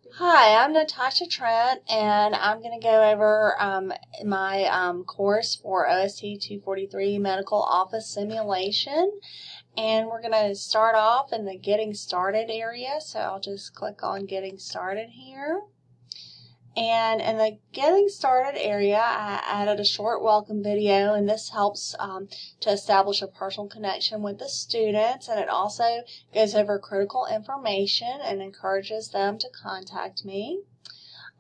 Hi, I'm Natasha Trent, and I'm going to go over my course for OST 243 Medical Office Simulation. And we're going to start off in the Getting Started area, so I'll just click on Getting Started here. And in the Getting Started area, I added a short welcome video, and this helps to establish a personal connection with the students, and it also goes over critical information and encourages them to contact me.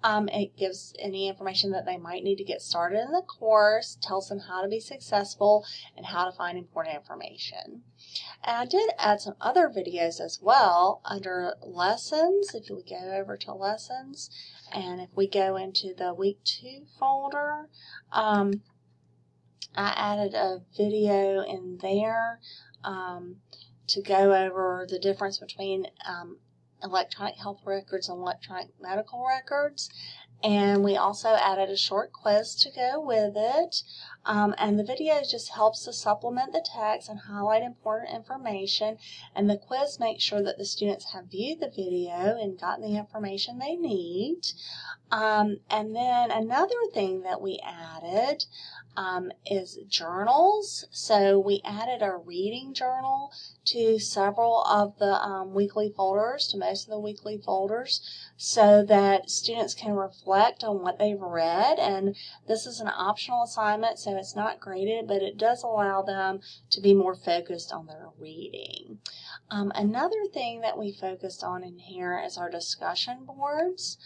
It gives any information that they might need to get started in the course, tells them how to be successful, and how to find important information. And I did add some other videos as well under lessons. If we go over to lessons, and if we go into the week 2 folder, I added a video in there to go over the difference between electronic health records and electronic medical records. And we also added a short quiz to go with it. And the video just helps to supplement the text and highlight important information. And the quiz makes sure that the students have viewed the video and gotten the information they need. And then another thing that we added is journals. So we added a reading journal to several of the weekly folders, to most of the weekly folders, so that students can reflect on what they've read. And this is an optional assignment, so it's not graded, but it does allow them to be more focused on their reading. Another thing that we focused on in here is our discussion boards.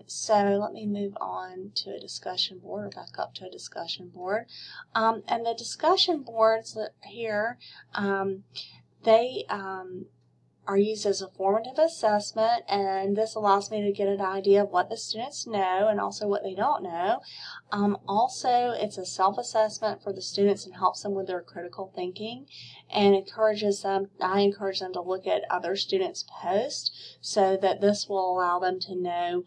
So let me move on to a discussion board, or back up to a discussion board. And the discussion boards here, they are used as a formative assessment, and this allows me to get an idea of what the students know and also what they don't know. Also, it's a self-assessment for the students and helps them with their critical thinking, and I encourage them to look at other students' posts so that this will allow them to know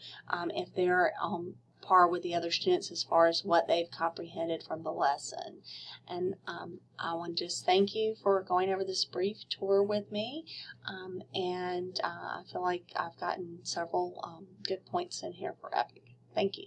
if they're par with the other students as far as what they've comprehended from the lesson. And I want to just thank you for going over this brief tour with me, and I feel like I've gotten several good points in here for Epic. Thank you.